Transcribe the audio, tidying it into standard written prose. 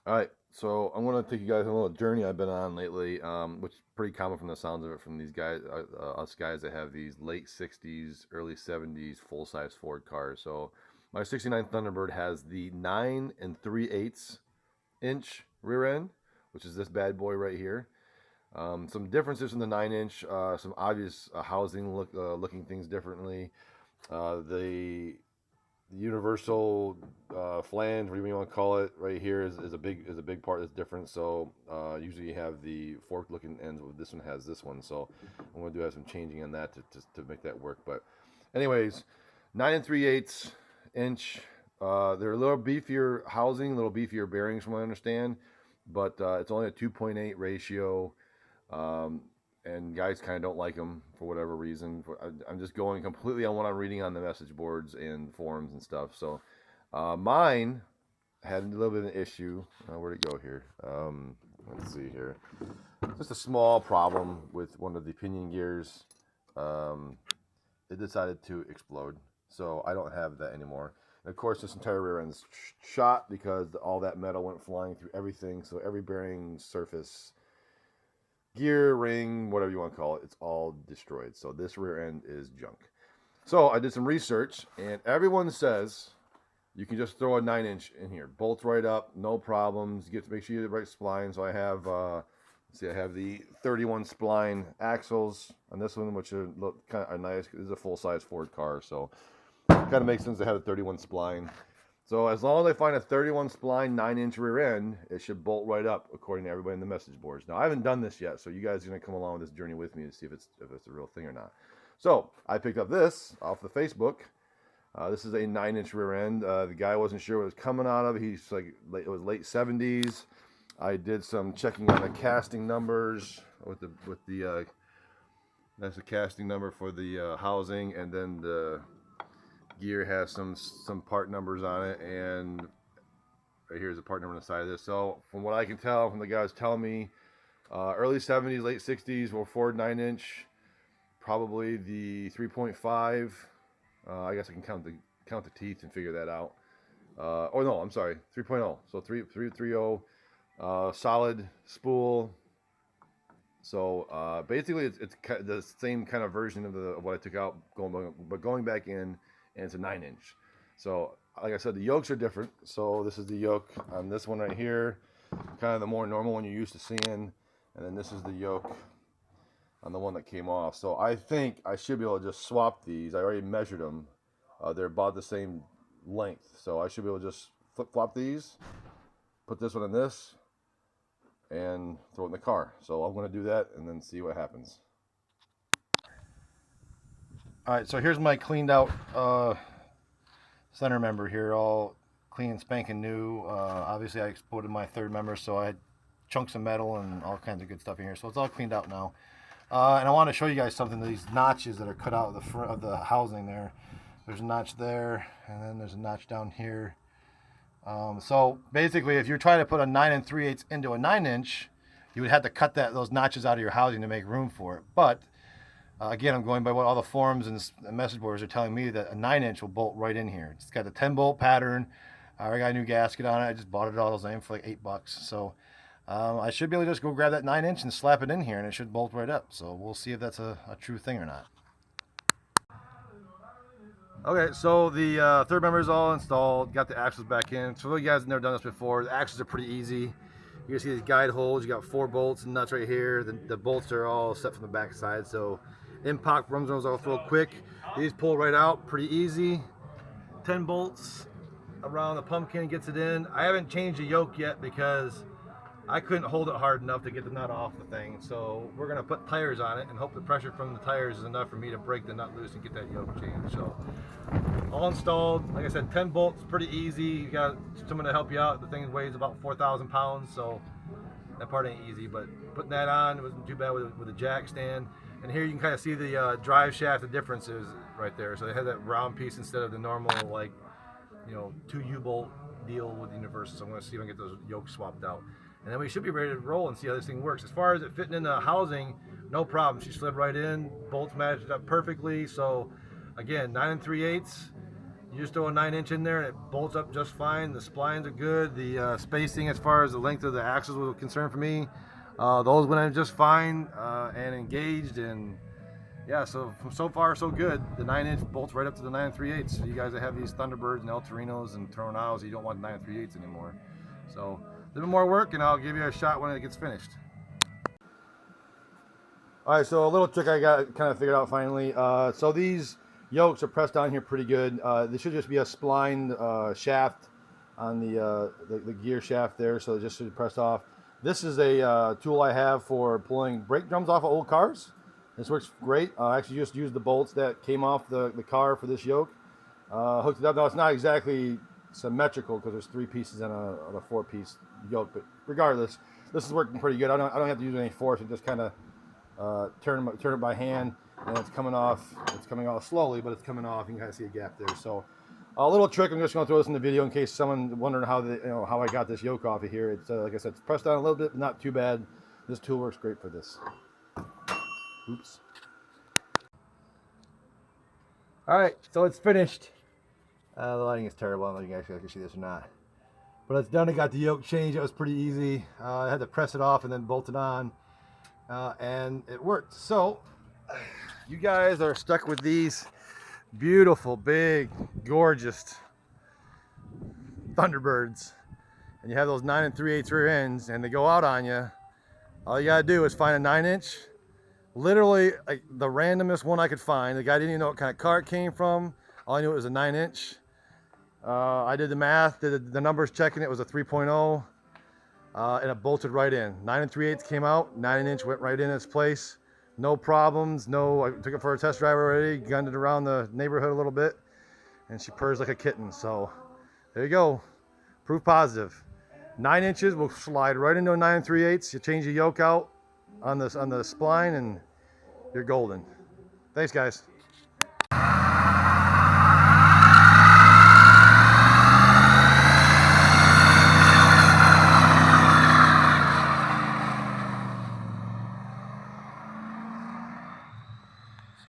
All right, so I'm gonna take you guys on a little journey I've been on lately, which is pretty common from the sounds of it from these guys, us guys that have these late '60s, early '70s full-size Ford cars. So my '69 Thunderbird has the 9 3/8 inch rear end, which is this bad boy right here. Some differences in the 9 inch, some obvious housing looking things differently. The universal flange, whatever you want to call it, right here is a big part that's different. So usually you have the fork looking ends. This one has this one, so I'm going to have some changing on that to make that work. But anyways, 9 3/8 inch. They're a little beefier housing, a little beefier bearings from what I understand, but it's only a 2.8 ratio. Um, and guys kind of don't like them for whatever reason. I'm just going completely on what I'm reading on the message boards and forums and stuff. So mine had a little bit of an issue. Where'd it go here? Let's see here. Just a small problem with one of the pinion gears. It decided to explode. So I don't have that anymore. And of course, this entire rear end's shot because all that metal went flying through everything. So every bearing surface, gear, ring, whatever you want to call it, it's all destroyed. So this rear end is junk. So I did some research, and everyone says you can just throw a 9 inch in here, bolts right up, no problems. Make sure you get the right spline. So I have, I have the 31 spline axles on this one, which look kind of nice. This is a full size Ford car, so it kind of makes sense to have a 31 spline. So as long as I find a 31 spline 9 inch rear end, it should bolt right up according to everybody in the message boards. Now I haven't done this yet, so you guys are gonna come along with this journey with me to see if it's a real thing or not. So I picked up this off the Facebook. This is a 9 inch rear end. The guy wasn't sure what it was coming out of. He's like, it was late '70s. I did some checking on the casting numbers that's the casting number for the housing, and then the gear has some part numbers on it, and right here's a part number on the side of this. So from what I can tell from the guys telling me, early '70s, late '60s were Ford 9 inch, probably the 3.5. I guess I can count the teeth and figure that out. Or no, I'm sorry, 3.0. So 330, solid spool. So basically, it's the same kind of version of what I took out, going back in, and it's a 9 inch. So like I said, the yokes are different. So this is the yoke on this one right here, kind of the more normal one you're used to seeing, and then this is the yoke on the one that came off. So I think I should be able to just swap these. I already measured them. They're about the same length, so I should be able to just flip-flop these, put this one in this, and throw it in the car. So I'm going to do that and then see what happens. All right, so here's my cleaned out center member here, all clean and spanking new. Obviously I exploded my third member, so I had chunks of metal and all kinds of good stuff in here. So it's all cleaned out now. And I want to show you guys something. These notches that are cut out of the front of the housing there. There's a notch there, and then there's a notch down here. So basically, if you're trying to put a 9 3/8 into a 9 inch, you would have to cut those notches out of your housing to make room for it. But again, I'm going by what all the forums and message boards are telling me, that a 9 inch will bolt right in here. It's got a 10-bolt pattern. I got a new gasket on it. I just bought it all the same for like $8. So I should be able to just go grab that 9 inch and slap it in here, and it should bolt right up. So we'll see if that's a true thing or not. Okay, so the third member is all installed. Got the axles back in. So you guys have never done this before, the axles are pretty easy. You can see these guide holes. You got 4 bolts and nuts right here. The bolts are all set from the back side. So impact runs those off real quick. These pull right out, pretty easy. 10 bolts around the pumpkin gets it in. I haven't changed the yoke yet because I couldn't hold it hard enough to get the nut off the thing. So we're gonna put tires on it and hope the pressure from the tires is enough for me to break the nut loose and get that yoke changed. So all installed. Like I said, 10 bolts, pretty easy. You got someone to help you out. The thing weighs about 4,000 pounds, so that part ain't easy. But putting that on, it wasn't too bad with a jack stand. And here you can kind of see the drive shaft, the differences right there. So they had that round piece instead of the normal, like, 2 U-bolt deal with the universal. So I'm going to see if I can get those yokes swapped out. And then we should be ready to roll and see how this thing works. As far as it fitting in the housing, no problem. She slid right in, bolts matched up perfectly. So again, 9 3/8, You just throw a 9" in there and it bolts up just fine. The splines are good. The spacing as far as the length of the axles was a concern for me. Those went in just fine and engaged, and yeah, so far so good. The 9" bolts right up to the 9 3/8. So you guys that have these Thunderbirds and El Torinos and Tornados, you don't want 9 3/8 anymore. So a little bit more work, and I'll give you a shot when it gets finished. All right, so a little trick I got kind of figured out finally. So these yokes are pressed on here pretty good. This should just be a splined shaft on the gear shaft there, so it just should be pressed off. This is a tool I have for pulling brake drums off of old cars. This works great. I actually just used the bolts that came off the car for this yoke. Hooked it up. Now it's not exactly symmetrical because there's 3 pieces on a 4-piece yoke, but regardless, this is working pretty good. I don't have to use any force. It just kind of turn it by hand, and it's coming off. It's coming off slowly, but it's coming off. You can kind of see a gap there. So a little trick. I'm just going to throw this in the video in case someone wondering how I got this yoke off of here. It's like I said, it's pressed down a little bit, but not too bad. This tool works great for this. Oops. All right, so it's finished. The lighting is terrible. I don't know if you guys can see this or not, but it's done. I got the yoke changed. It was pretty easy. I had to press it off and then bolt it on. And it worked. So you guys are stuck with these beautiful, big, gorgeous Thunderbirds, and you have those 9 3/8 rear ends, and they go out on you. All you gotta do is find a 9", literally like the randomest one I could find. The guy didn't even know what kind of car it came from. All I knew it was a 9". I did the math, did the numbers checking. It was a 3.0. And it bolted right in. 9 3/8 came out, 9" went right in its place. No problems, I took it for a test drive already, gunned it around the neighborhood a little bit, and she purrs like a kitten. So there you go, proof positive. 9" will slide right into a 9 3/8. You change the yoke out on the spline and you're golden. Thanks guys.